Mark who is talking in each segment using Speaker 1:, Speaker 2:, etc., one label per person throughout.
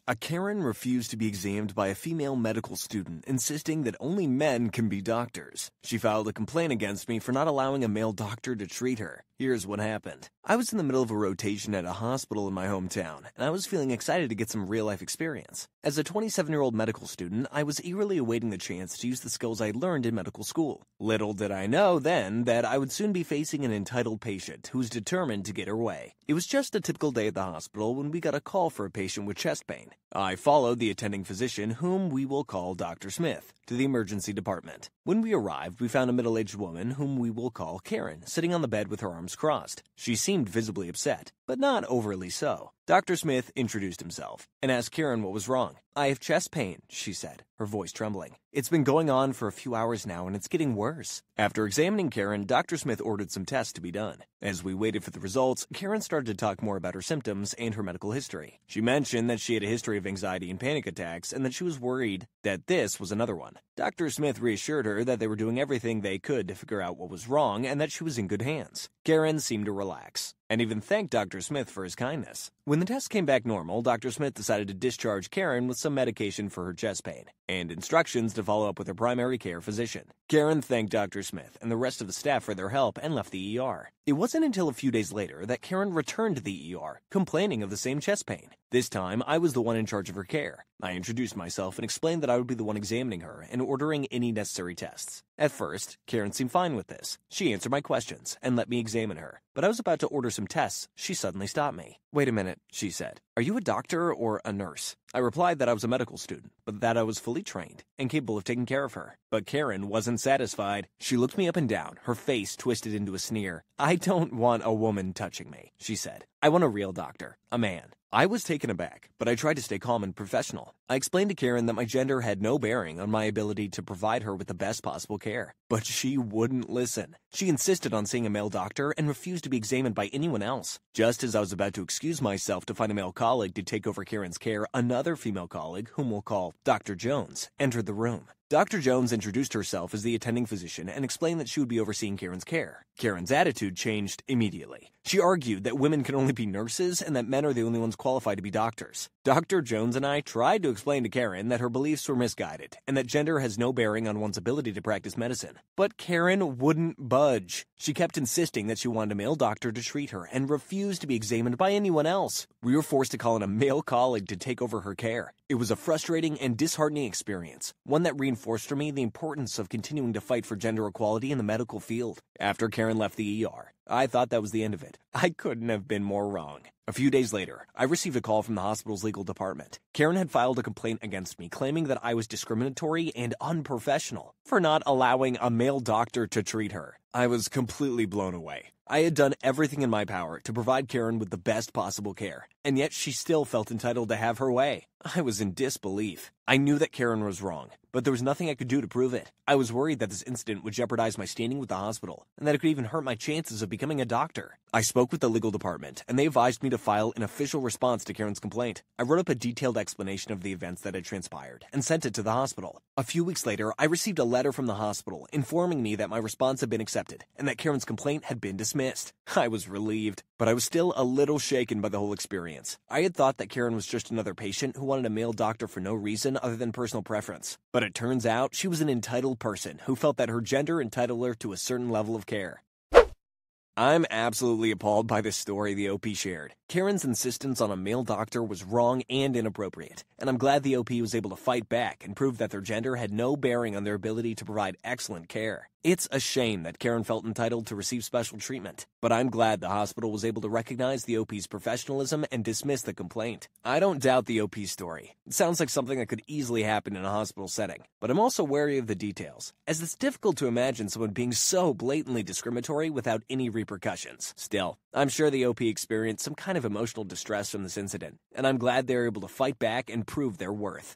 Speaker 1: A Karen refused to be examined by a female medical student, insisting that only men can be doctors. She filed a complaint against me for not allowing a male doctor to treat her. Here's what happened. I was in the middle of a rotation at a hospital in my hometown, and I was feeling excited to get some real-life experience. As a 27-year-old medical student, I was eagerly awaiting the chance to use the skills I learned in medical school. Little did I know then that I would soon be facing an entitled patient who was determined to get her way. It was just a typical day at the hospital when we got a call for a patient with chest pain. I followed the attending physician, whom we will call Dr. Smith, to the emergency department. When we arrived, we found a middle-aged woman, whom we will call Karen, sitting on the bed with her arms crossed. She seemed visibly upset, but not overly so. Dr. Smith introduced himself and asked Karen what was wrong. "I have chest pain," she said, her voice trembling. "It's been going on for a few hours now, and it's getting worse." After examining Karen, Dr. Smith ordered some tests to be done. As we waited for the results, Karen started to talk more about her symptoms and her medical history. She mentioned that she had a history of anxiety and panic attacks, and that she was worried that this was another one. Dr. Smith reassured her that they were doing everything they could to figure out what was wrong and that she was in good hands. Karen seemed to relax, and even thanked Dr. Smith for his kindness. When the test came back normal, Dr. Smith decided to discharge Karen with some medication for her chest pain, and instructions to follow up with her primary care physician. Karen thanked Dr. Smith and the rest of the staff for their help and left the ER. It wasn't until a few days later that Karen returned to the ER, complaining of the same chest pain. This time, I was the one in charge of her care. I introduced myself and explained that I would be the one examining her and ordering any necessary tests. At first, Karen seemed fine with this. She answered my questions and let me examine her. But I was about to order some tests. She suddenly stopped me. "Wait a minute," she said. "Are you a doctor or a nurse?" I replied that I was a medical student, but that I was fully trained and capable of taking care of her. But Karen wasn't satisfied. She looked me up and down, her face twisted into a sneer. "I don't want a woman touching me," she said. "I want a real doctor, a man." I was taken aback, but I tried to stay calm and professional. I explained to Karen that my gender had no bearing on my ability to provide her with the best possible care. But she wouldn't listen. She insisted on seeing a male doctor and refused to be examined by anyone else. Just as I was about to excuse myself to find a male colleague to take over Karen's care, another female colleague, whom we'll call Dr. Jones, entered the room. Dr. Jones introduced herself as the attending physician and explained that she would be overseeing Karen's care. Karen's attitude changed immediately. She argued that women can only be nurses and that men are the only ones qualified to be doctors. Dr. Jones and I tried to explain to Karen that her beliefs were misguided and that gender has no bearing on one's ability to practice medicine. But Karen wouldn't budge. She kept insisting that she wanted a male doctor to treat her and refused to be examined by anyone else. We were forced to call in a male colleague to take over her care. It was a frustrating and disheartening experience, one that reinforced for me the importance of continuing to fight for gender equality in the medical field. After Karen left the ER, I thought that was the end of it. I couldn't have been more wrong. A few days later, I received a call from the hospital's legal department. Karen had filed a complaint against me, claiming that I was discriminatory and unprofessional for not allowing a male doctor to treat her. I was completely blown away. I had done everything in my power to provide Karen with the best possible care, and yet she still felt entitled to have her way. I was in disbelief. I knew that Karen was wrong, but there was nothing I could do to prove it. I was worried that this incident would jeopardize my standing with the hospital, and that it could even hurt my chances of becoming a doctor. I spoke with the legal department, and they advised me to file an official response to Karen's complaint. I wrote up a detailed explanation of the events that had transpired, and sent it to the hospital. A few weeks later, I received a letter from the hospital informing me that my response had been accepted, and that Karen's complaint had been dismissed. I was relieved, but I was still a little shaken by the whole experience. I had thought that Karen was just another patient who wanted a male doctor for no reason other than personal preference. But it turns out she was an entitled person who felt that her gender entitled her to a certain level of care. I'm absolutely appalled by this story the OP shared. Karen's insistence on a male doctor was wrong and inappropriate, and I'm glad the OP was able to fight back and prove that their gender had no bearing on their ability to provide excellent care. It's a shame that Karen felt entitled to receive special treatment, but I'm glad the hospital was able to recognize the OP's professionalism and dismiss the complaint. I don't doubt the OP's story. It sounds like something that could easily happen in a hospital setting, but I'm also wary of the details, as it's difficult to imagine someone being so blatantly discriminatory without any repercussions. Still, I'm sure the OP experienced some kind of emotional distress from this incident, and I'm glad they were able to fight back and prove their worth.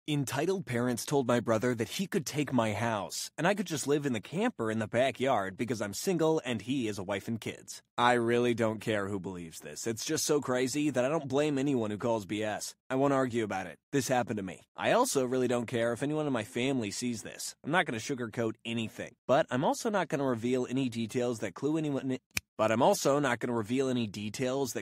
Speaker 1: Entitled parents told my brother that he could take my house, and I could just live in the camper in the backyard because I'm single and he has a wife and kids. I really don't care who believes this. It's just so crazy that I don't blame anyone who calls BS. I won't argue about it. This happened to me. I also really don't care if anyone in my family sees this. I'm not going to sugarcoat anything, but I'm also not going to reveal any details that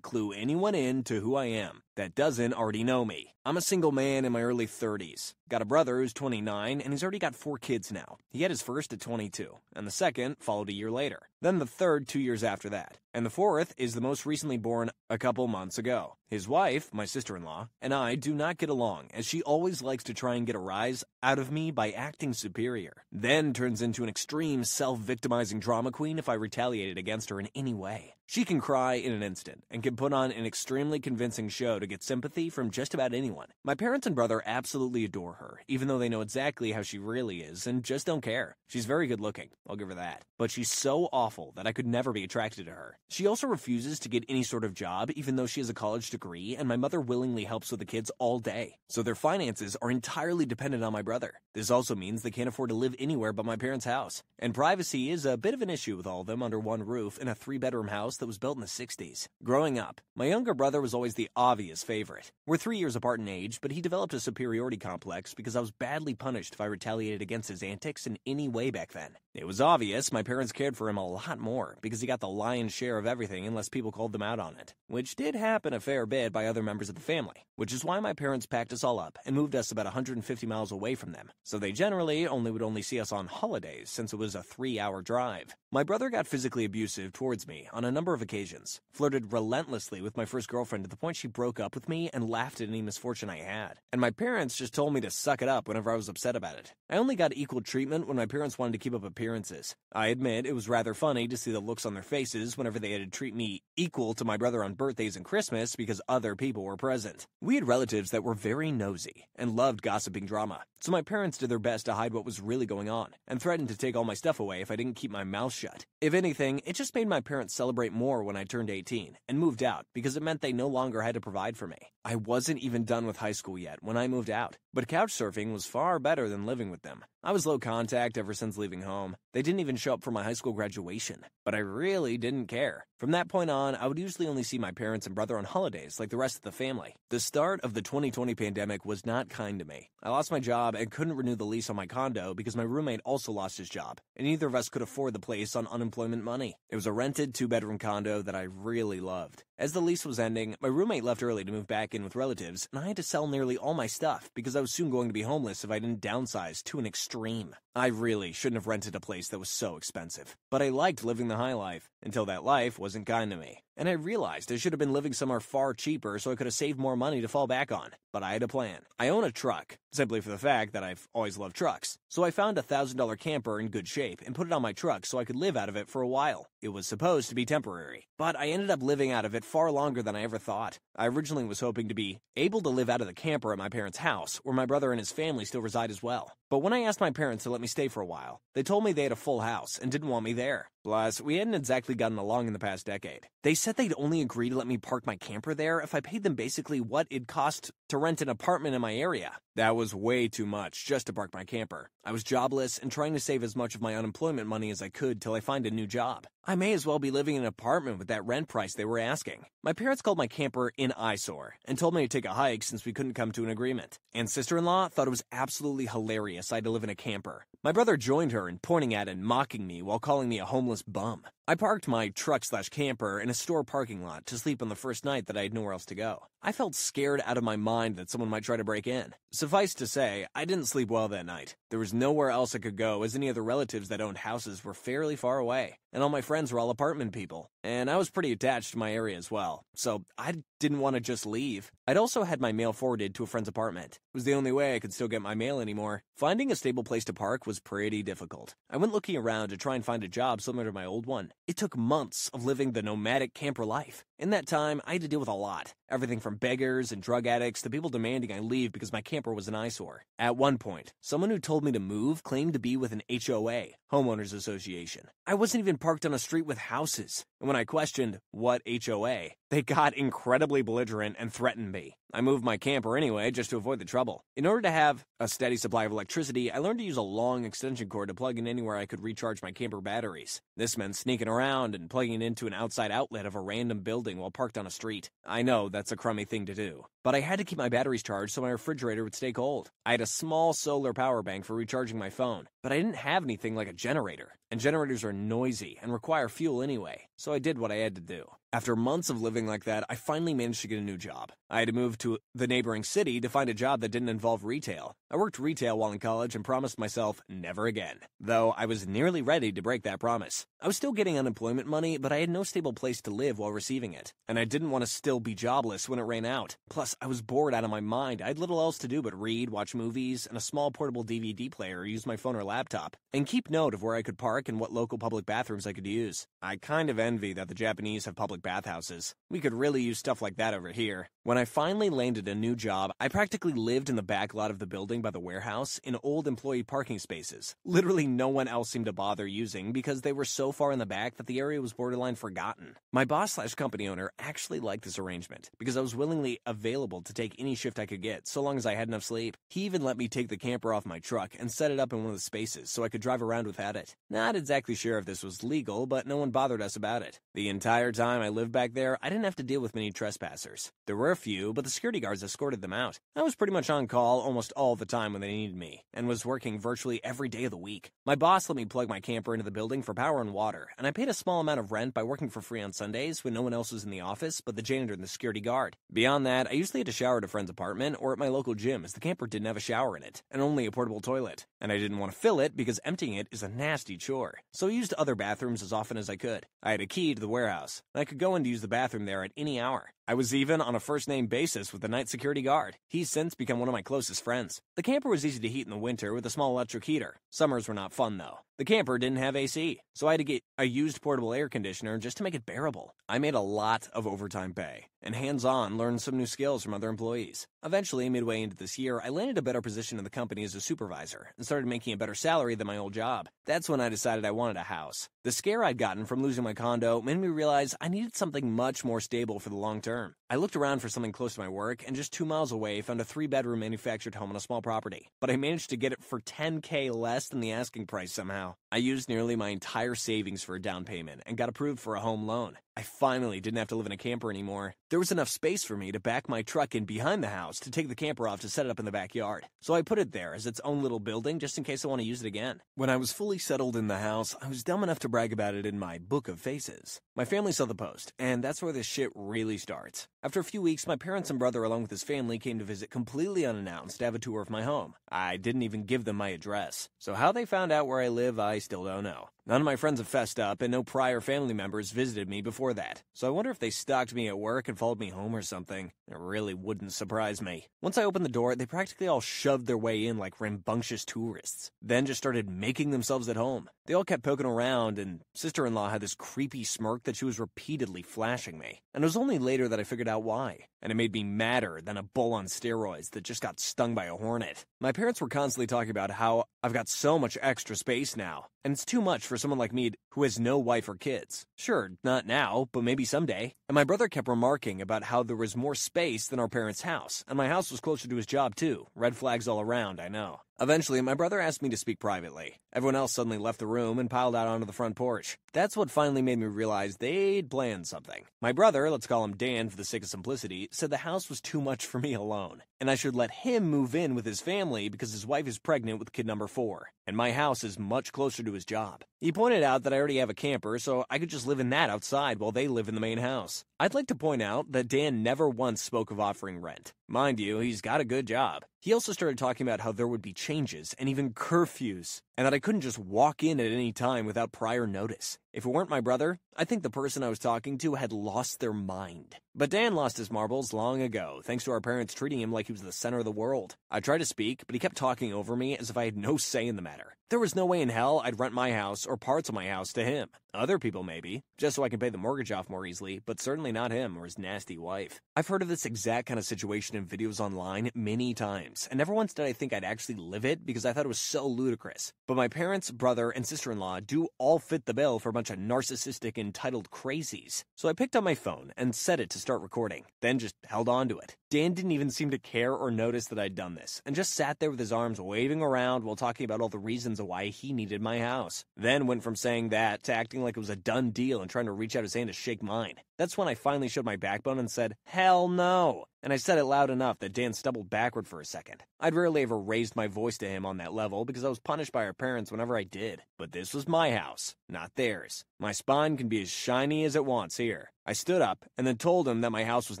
Speaker 1: clue anyone in to who I am. that doesn't already know me. I'm a single man in my early 30s. Got a brother who's 29, and he's already got 4 kids now. He had his first at 22, and the second followed a year later. Then the third 2 years after that. And the fourth is the most recently born a couple months ago. His wife, my sister-in-law, and I do not get along, as she always likes to try and get a rise out of me by acting superior. Then turns into an extreme self-victimizing drama queen if I retaliated against her in any way. She can cry in an instant and can put on an extremely convincing show to get sympathy from just about anyone. My parents and brother absolutely adore her, even though they know exactly how she really is and just don't care. She's very good looking, I'll give her that. But she's so awful that I could never be attracted to her. She also refuses to get any sort of job, even though she has a college degree, and my mother willingly helps with the kids all day. So their finances are entirely dependent on my brother. This also means they can't afford to live anywhere but my parents' house. And privacy is a bit of an issue with all of them under one roof in a 3-bedroom house that was built in the 60s. Growing up, my younger brother was always the obvious favorite. We're 3 years apart in age, but he developed a superiority complex because I was badly punished if I retaliated against his antics in any way back then. It was obvious my parents cared for him a lot more because he got the lion's share of everything unless people called them out on it, which did happen a fair bit by other members of the family, which is why my parents packed us all up and moved us about 150 miles away from them, so they generally would see us on holidays since it was a 3-hour drive. My brother got physically abusive towards me on a number of occasions, flirted relentlessly with my first girlfriend to the point she broke up with me and laughed at any misfortune I had, and my parents just told me to suck it up whenever I was upset about it. I only got equal treatment when my parents wanted to keep up appearances. I admit it was rather funny to see the looks on their faces whenever they had to treat me equal to my brother on birthdays and Christmas because other people were present. We had relatives that were very nosy and loved gossiping drama, so my parents did their best to hide what was really going on and threatened to take all my stuff away if I didn't keep my mouth shut. If anything, it just made my parents celebrate more when I turned 18 and moved out because it meant they no longer had to provide for me. I wasn't even done with high school yet when I moved out, but couch surfing was far better than living with them. I was low contact ever since leaving home. They didn't even show up for my high school graduation, but I really didn't care. From that point on, I would usually only see my parents and brother on holidays like the rest of the family. The start of the 2020 pandemic was not kind to me. I lost my job and couldn't renew the lease on my condo because my roommate also lost his job, and neither of us could afford the place on unemployment money. It was a rented 2-bedroom condo that I really loved. As the lease was ending, my roommate left early to move back in with relatives, and I had to sell nearly all my stuff because I was soon going to be homeless if I didn't downsize to an extreme. I really shouldn't have rented a place that was so expensive, but I liked living the high life until that life wasn't kind to me. And I realized I should have been living somewhere far cheaper so I could have saved more money to fall back on. But I had a plan. I own a truck, simply for the fact that I've always loved trucks. So I found a $1,000 camper in good shape and put it on my truck so I could live out of it for a while. It was supposed to be temporary, but I ended up living out of it far longer than I ever thought. I originally was hoping to be able to live out of the camper at my parents' house, where my brother and his family still reside as well. But when I asked my parents to let me stay for a while, they told me they had a full house and didn't want me there. Plus, we hadn't exactly gotten along in the past decade. They said they'd only agree to let me park my camper there if I paid them basically what it'd cost to rent an apartment in my area. That was way too much just to park my camper. I was jobless and trying to save as much of my unemployment money as I could till I find a new job. I may as well be living in an apartment with that rent price they were asking. My parents called my camper an eyesore and told me to take a hike since we couldn't come to an agreement. And sister-in-law thought it was absolutely hilarious I had to live in a camper. My brother joined her in pointing at and mocking me while calling me a homeless bum. I parked my truck/camper in a store parking lot to sleep on the first night that I had nowhere else to go. I felt scared out of my mind that someone might try to break in. Suffice to say, I didn't sleep well that night. There was nowhere else I could go as any other relatives that owned houses were fairly far away, and all my friends were all apartment people. And I was pretty attached to my area as well, so I didn't want to just leave. I'd also had my mail forwarded to a friend's apartment. It was the only way I could still get my mail anymore. Finding a stable place to park was pretty difficult. I went looking around to try and find a job similar to my old one. It took months of living the nomadic camper life. In that time, I had to deal with a lot. Everything from beggars and drug addicts to people demanding I leave because my camper was an eyesore. At one point, someone who told me to move claimed to be with an HOA, Homeowners Association. I wasn't even parked on a street with houses. And when I questioned what HOA, they got incredibly belligerent and threatened me. I moved my camper anyway just to avoid the trouble. In order to have a steady supply of electricity, I learned to use a long extension cord to plug in anywhere I could recharge my camper batteries. This meant sneaking around and plugging it into an outside outlet of a random building while parked on a street. I know that's a crummy thing to do, but I had to keep my batteries charged so my refrigerator would stay cold. I had a small solar power bank for recharging my phone, but I didn't have anything like a generator, and generators are noisy and require fuel anyway, so I did what I had to do. After months of living like that, I finally managed to get a new job. I had to move to the neighboring city to find a job that didn't involve retail. I worked retail while in college and promised myself never again, though I was nearly ready to break that promise. I was still getting unemployment money, but I had no stable place to live while receiving it, and I didn't want to still be jobless when it ran out. Plus, I was bored out of my mind. I had little else to do but read, watch movies, and a small portable DVD player or use my phone or laptop, and keep note of where I could park and what local public bathrooms I could use. I kind of envy that the Japanese have public bathhouses. We could really use stuff like that over here. When I finally landed a new job, I practically lived in the back lot of the building by the warehouse in old employee parking spaces. Literally no one else seemed to bother using because they were so far in the back that the area was borderline forgotten. My boss/company owner actually liked this arrangement because I was willingly available to take any shift I could get so long as I had enough sleep. He even let me take the camper off my truck and set it up in one of the spaces so I could drive around without it. Not exactly sure if this was legal, but no one bothered us about it. The entire time I lived back there, I didn't have to deal with many trespassers. There were a few, but the security guards escorted them out. I was pretty much on call almost all the time when they needed me, and was working virtually every day of the week. My boss let me plug my camper into the building for power and water, and I paid a small amount of rent by working for free on Sundays when no one else was in the office but the janitor and the security guard. Beyond that, I usually had to shower at a friend's apartment or at my local gym as the camper didn't have a shower in it, and only a portable toilet. And I didn't want to fill it because emptying it is a nasty chore, so I used other bathrooms as often as I could. I had a key to the warehouse, and I could go in to use the bathroom there at any hour. I was even on a first-name basis with the night security guard. He's since become one of my closest friends. The camper was easy to heat in the winter with a small electric heater. Summers were not fun, though. The camper didn't have AC, so I had to get a used portable air conditioner just to make it bearable. I made a lot of overtime pay, and hands-on learned some new skills from other employees. Eventually, midway into this year, I landed a better position in the company as a supervisor and started making a better salary than my old job. That's when I decided I wanted a house. The scare I'd gotten from losing my condo made me realize I needed something much more stable for the long term. I looked around for something close to my work, and just 2 miles away found a 3-bedroom manufactured home on a small property. But I managed to get it for $10K less than the asking price somehow. I used nearly my entire savings for a down payment and got approved for a home loan. I finally didn't have to live in a camper anymore. There was enough space for me to back my truck in behind the house to take the camper off to set it up in the backyard. So I put it there as its own little building just in case I want to use it again. When I was fully settled in the house, I was dumb enough to brag about it in my book of faces. My family saw the post, and that's where this shit really starts. After a few weeks, my parents and brother along with his family came to visit completely unannounced to have a tour of my home. I didn't even give them my address. So how they found out where I live, I still don't know. None of my friends have fessed up, and no prior family members visited me before that. So I wonder if they stalked me at work and followed me home or something. It really wouldn't surprise me. Once I opened the door, they practically all shoved their way in like rambunctious tourists. Then just started making themselves at home. They all kept poking around, and sister-in-law had this creepy smirk that she was repeatedly flashing me. And it was only later that I figured out why. And it made me madder than a bull on steroids that just got stung by a hornet. My parents were constantly talking about how I've got so much extra space now, and it's too much for someone like me who has no wife or kids. Sure, not now, but maybe someday. And my brother kept remarking about how there was more space than our parents' house, and my house was closer to his job too. Red flags all around, I know. Eventually, my brother asked me to speak privately. Everyone else suddenly left the room and piled out onto the front porch. That's what finally made me realize they'd planned something. My brother, let's call him Dan for the sake of simplicity, said the house was too much for me alone, and I should let him move in with his family because his wife is pregnant with kid number 4, and my house is much closer to his job. He pointed out that I already have a camper, so I could just live in that outside while they live in the main house. I'd like to point out that Dan never once spoke of offering rent. Mind you, he's got a good job. He also started talking about how there would be changes and even curfews, and that I couldn't just walk in at any time without prior notice. If it weren't my brother, I think the person I was talking to had lost their mind. But Dan lost his marbles long ago, thanks to our parents treating him like he was the center of the world. I tried to speak, but he kept talking over me as if I had no say in the matter. There was no way in hell I'd rent my house or parts of my house to him. Other people maybe, just so I can pay the mortgage off more easily, but certainly not him or his nasty wife. I've heard of this exact kind of situation in videos online many times, and never once did I think I'd actually live it because I thought it was so ludicrous. But my parents, brother, and sister-in-law do all fit the bill for a bunch of narcissistic, entitled crazies. So I picked up my phone and set it to start recording, then just held on to it. Dan didn't even seem to care or notice that I'd done this, and just sat there with his arms waving around while talking about all the reasons why he needed my house. Then went from saying that to acting like it was a done deal and trying to reach out his hand to shake mine. That's when I finally showed my backbone and said, "Hell no!" And I said it loud enough that Dan stumbled backward for a second. I'd rarely ever raised my voice to him on that level because I was punished by our parents whenever I did. But this was my house, not theirs. My spine can be as shiny as it wants here. I stood up and then told him that my house was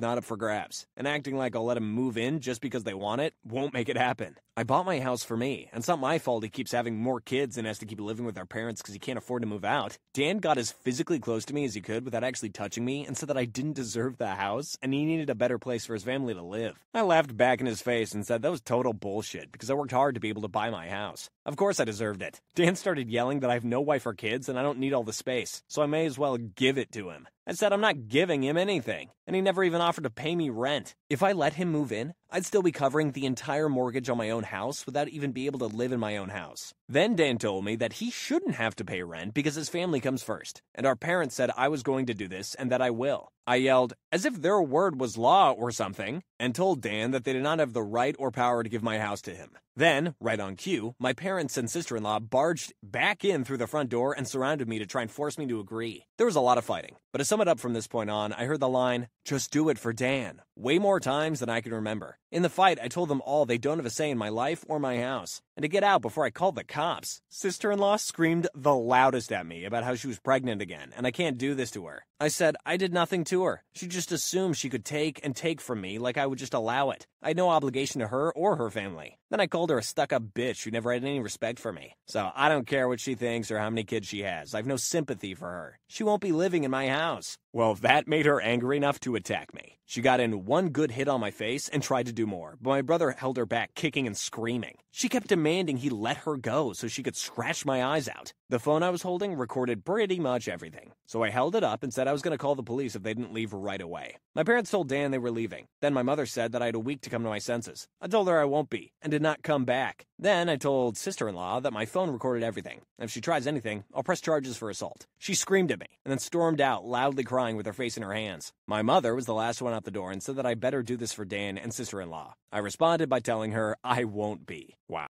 Speaker 1: not up for grabs, and acting like I'll let him move in just because they want it won't make it happen. I bought my house for me, and it's not my fault he keeps having more kids and has to keep living with our parents because he can't afford to move out. Dan got as physically close to me as he could without actually touching me and said that I didn't deserve the house and he needed a better place for his family to live. I laughed back in his face and said that was total bullshit because I worked hard to be able to buy my house. Of course I deserved it. Dan started yelling that I have no wife or kids and I don't need all the space, so I may as well give it to him. I said I'm not giving him anything, and he never even offered to pay me rent. If I let him move in, I'd still be covering the entire mortgage on my own house without even being able to live in my own house. Then Dan told me that he shouldn't have to pay rent because his family comes first, and our parents said I was going to do this and that I will. I yelled, as if their word was law or something, and told Dan that they did not have the right or power to give my house to him. Then, right on cue, my parents and sister-in-law barged back in through the front door and surrounded me to try and force me to agree. There was a lot of fighting, but to sum it up from this point on, I heard the line, "Just do it for Dan," way more times than I can remember. In the fight, I told them all they don't have a say in my life or my house, and to get out before I called the cops. Sister-in-law screamed the loudest at me about how she was pregnant again, and I can't do this to her. I said I did nothing to her. She just assumed she could take and take from me like I would just allow it. I had no obligation to her or her family. Then I called her a stuck-up bitch who never had any respect for me. So I don't care what she thinks or how many kids she has. I have no sympathy for her. She won't be living in my house. Well, that made her angry enough to attack me. She got in one good hit on my face and tried to do more, but my brother held her back, kicking and screaming. She kept demanding he let her go so she could scratch my eyes out. The phone I was holding recorded pretty much everything, so I held it up and said I was going to call the police if they didn't leave right away. My parents told Dan they were leaving. Then my mother said that I had a week to come to my senses. I told her I won't be, and did not come back. Then I told sister-in-law that my phone recorded everything, and if she tries anything, I'll press charges for assault. She screamed at me, and then stormed out, loudly crying with her face in her hands. My mother was the last one out the door and said that I better do this for Dan and sister-in-law. I responded by telling her I won't be. Wow.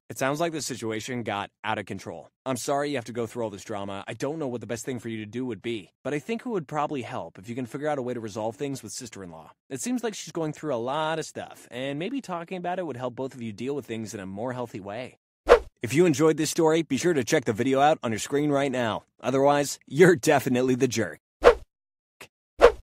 Speaker 1: It sounds like the situation got out of control. I'm sorry you have to go through all this drama. I don't know what the best thing for you to do would be, but I think it would probably help if you can figure out a way to resolve things with sister-in-law. It seems like she's going through a lot of stuff, and maybe talking about it would help both of you deal with things in a more healthy way. If you enjoyed this story, be sure to check the video out on your screen right now. Otherwise, you're definitely the jerk.